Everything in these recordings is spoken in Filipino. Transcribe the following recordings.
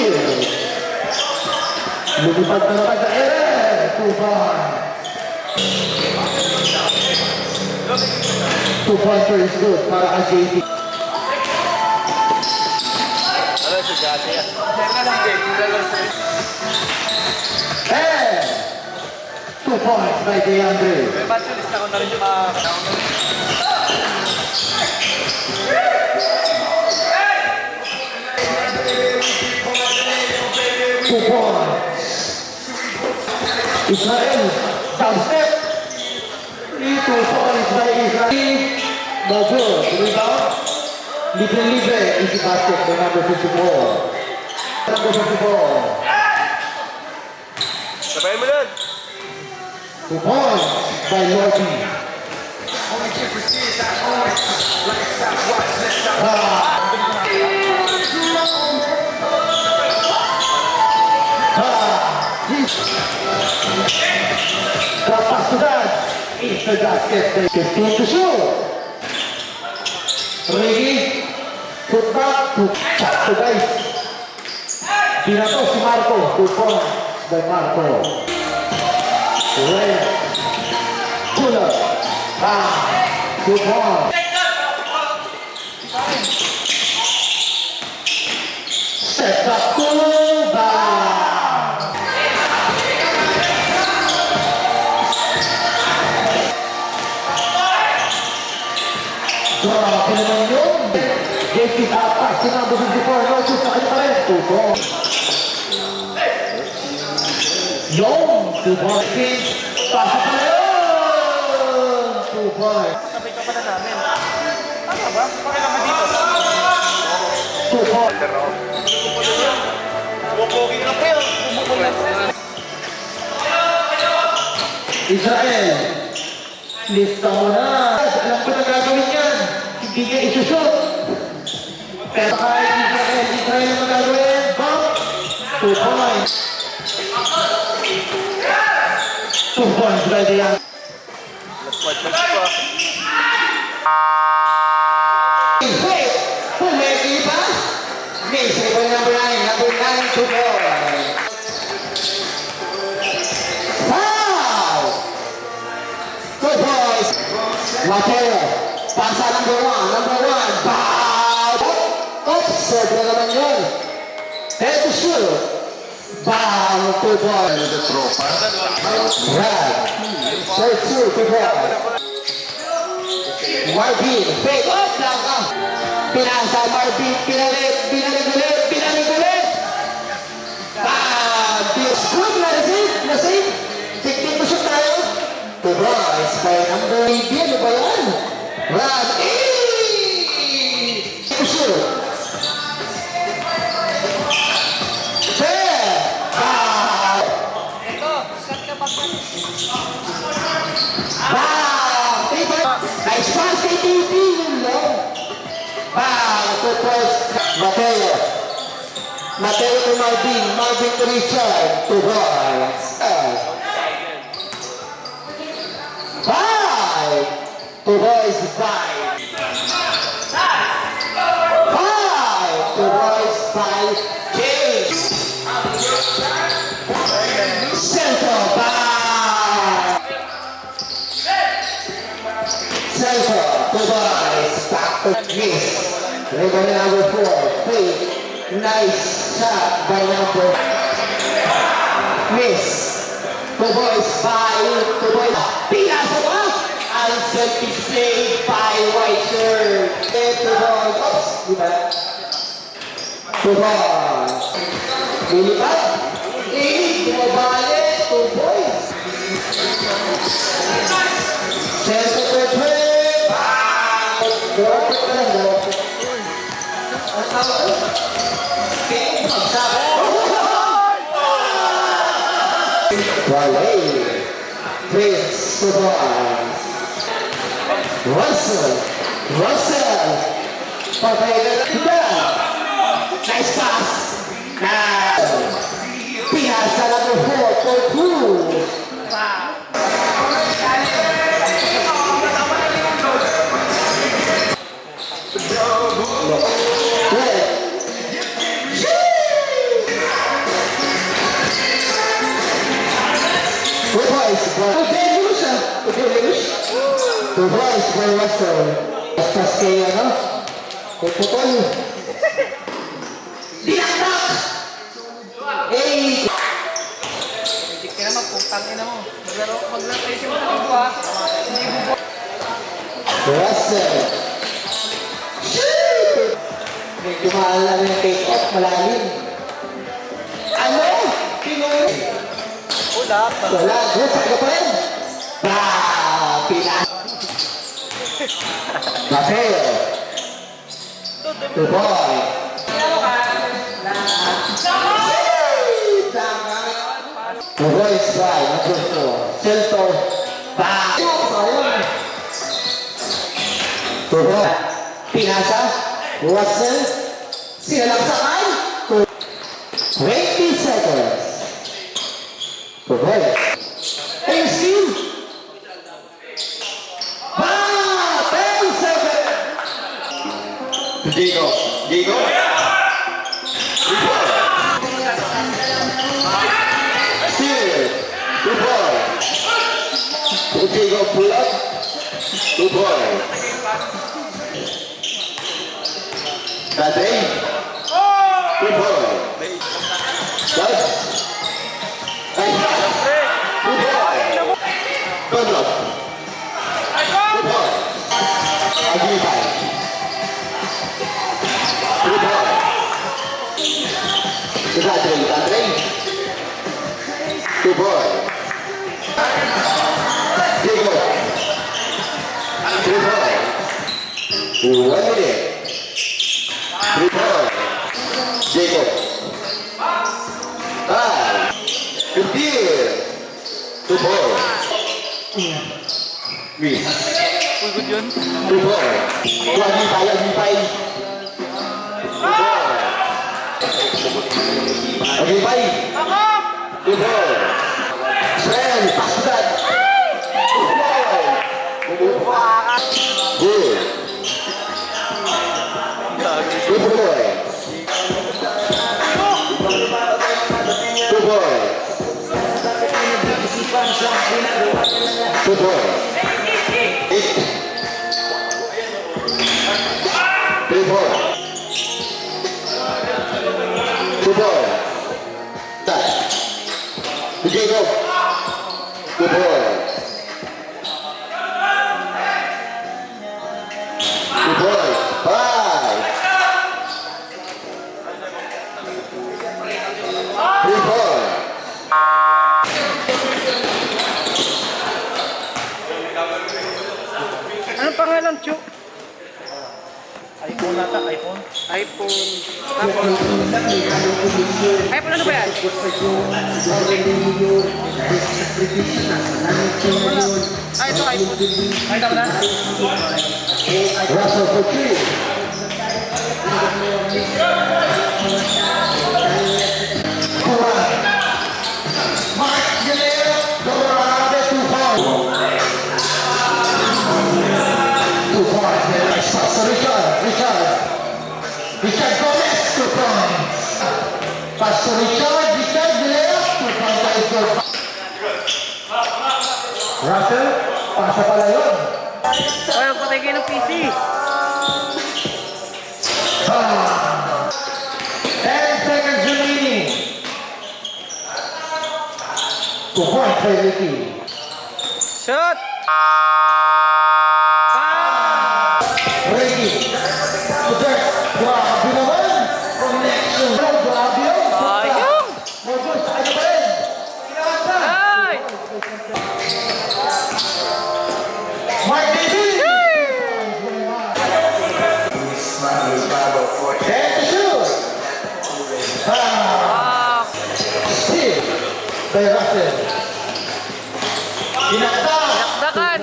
Shield. Lumipad na naman sa ere. 2 points. 2 pointer is good para kay JP. Ano si Jati yan? And 2 points by DeAndre. May match ako na rin yung mga... 2 points. Israel, downstep. 2 points by Israel. Major, rebound. Libre-libre, easy basket by number 54. Number 54. Sabayin mo nun! 2 points by Lordy. Capacidad is the basket. 15 to shoot. Ready? Put back to check the dice. Binato si Marco. 2 points by Marco. Red. Pull up. 2 points. Step up. Pull back. Grabe naman yun. JP tapas. Sinabos yung before. No, shoot na kayo pa rin. 2 points. Yung 2 points. Pasa pa rin. 2 points. Sabay ka pa na namin. Tama ba? Pakailangan dito. 2 points. Bubukin lang kayo. Bumukol lang. Israel. Lista mo na. Alam ko na gagawin yan. Hindi niya isushoot. Pero kahit Israel ang magagawin. Bump. 2 points. 2 points by the young. Last watch pa. Wait. Pumegi pa. Miss. Number 9. Number 9 to go. Foul. 2 points. Mateo. Pasa number 1. Number 1. Foul. Oops. Sobra naman yun. Head to shoot. Foul. 2 points. Right. Third two. 2 points. Marvin. Fake off lang ka. Pinasa Marvin. Pinalik ulit. Good na receive. Tignan mo siya tayo. 2 points by number 8. Ano ba yan? Run. Shoot. Fair. Foul. Foul. Nice pass kay TP. Foul. 2 points. Mateo to Marvin to Richard. 2 points. 5. 2 boys 5. 5. 2 boys 5. James. Central. 5. Central. 2 boys. Back to Miss. Rebound number 4. Fake. Nice shot by number. Miss. 2 boys 5. 2 boys. Pinasa ba? Unselfish play by white shirt. 2 boys. Oops. Diba? 2 boys. Lilipat. Bumabalik. 2 boys. Center to trip. Drop it na lang. Ang tawag. Okay. Magsabi. Wale. Prince. 2 boys. Russell. Patay na lang. Nice pass. Pinasa number 4 for 2. Udelos ah. Udelos. 2 points for Russell. Paspas kay ano? Kay Putol. Dinakdak! 8. Hindi ka naman, putang ina mo. Maglaro tayo siya sa linggo ha. Hindi mo Russell. Shoot! Medyo mahal lang yung take-off, malalim. Ano? Pinoy? wala pa. Wala. Gusto ka pa rin? Pinas. Mateo. 2 points. The boys try, number 4. Celto. Sayang. 2 points. Pinasa. Russell. Sila lang sakay. 20 seconds. 2 points. Hey, Steve. 10 seconds. Diego. Diego. Still. 2 points. Diego pull up. 2 points. Daddy. 2 points. Dad. Hey. 2 points. Good luck. 2 points. Agibay. 2 points. Daddy. 2 points. Diego. 3 points. 1 minute. 3 points. Diego. 5. 15. 2 points. Miss. Uy, good yun. 2 points. Agibay. 2 points. Agibay. 2 points. Sel, pasdan. 2 points. Good. 2 points. 2 points. 2 points. 8. 3 points. 2 points. Touch. Diego. 2 points. 2 points. 5. 3 points. Anong pangalan, Chu? iPhone nata, iPhone. iPhone. iPhone ano ba yan? Ah, ito iPhone. Ay, tama na? Russell for 3. Mark Galero, Dorado, 2 points. 2 points. Richard Gomez, 2 points. Pastor Richard Galero, 2 points. Russell, pasa pala yun. Ay, patay kayo ng PC. 10 seconds remaining. 2 points by Ricky. Shot! Ricky. Grabe naman. Connection. Grabe yun. Sayang! Mojo, sa kanya pa rin. Kinakanta. Ay! Mark David. 10 to shoot. Steve. By Russell. Kinakanta. Dakdakan!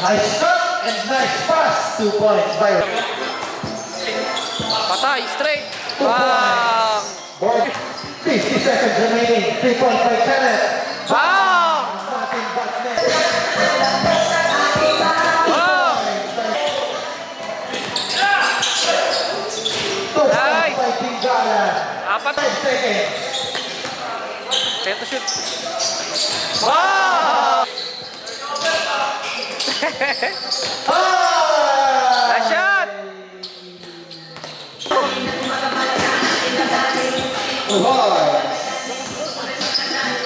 Nice shot and nice pass. 2 points by Patay, straight! Bang! Board. 50 seconds remaining. 3 points by Kenneth. Bang! Nothing but net. Bang! 2 points Nice. by Tingala. Apat. 5 seconds. Set to shoot. Wow! Nice shot! Two boys.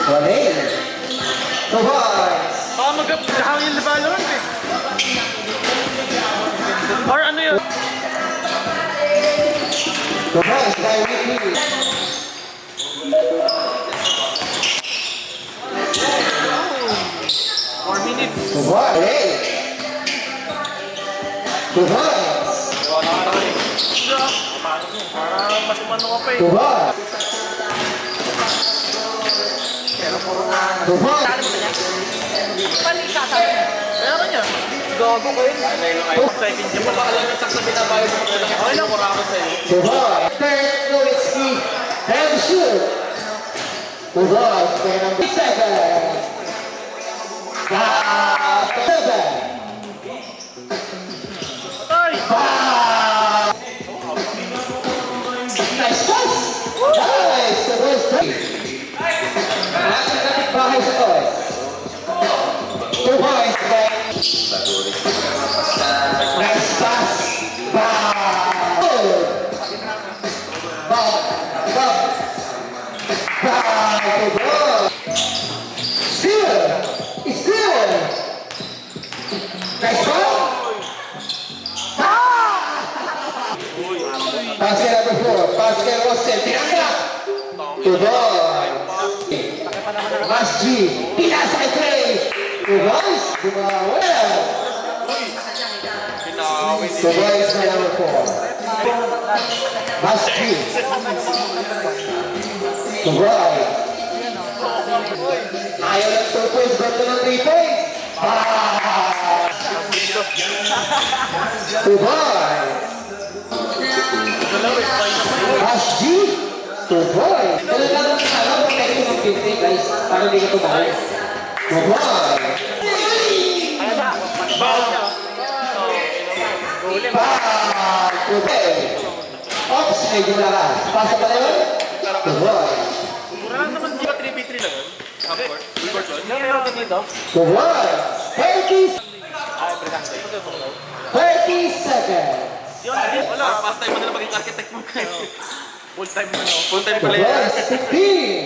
Running. Two boys. Baka mag-hangin na balon eh. Or ano yun? Two boys by Ricky. 4 minutes. Two boys. Running. Two boys. Parang mas umano ka pa eh. Two boys. Two boys. Meron niya. Gago ko yun. Second game. Wala ka lang yung saksa binabayad mo. Okay lang. Kurakot sa'yo. Two boys. Third Nowitzki. And shoot. Two boys. Play number 7. Seven. Patay! Nice pass! Nice! The boys play. Nakakita bahay sa boys. Two boys play. Nice pass! Bow! Bow! Bow! Bow! Two boys. Steal! Steal! Nice ball! Basket number 4. Basket Rosen. Tinangkap. Two boys. Mas G. Pinasa kay Clay. Two boys. Dumawal. Two boys by number 4. Mas G. Two boys. Ayaw ng 2 points. Bato ng 3 points. Two boys. Mas G. Two boys. Kailangan lang sa alam kung pwede yung 50 guys. Para hindi ka tumahal. Two boys. Bang! Two boys. Ops, medyo lakas. Pasa pa na yun? Two boys. Mura lang naman. Di ba 3v3 lang yun? Half-court? Full-court yun? Meron ka dito? Two boys. 30 seconds. Wala. Past time mo na lang maging architect mo. Full time mo na. Full time Two pala yan. boys. 15.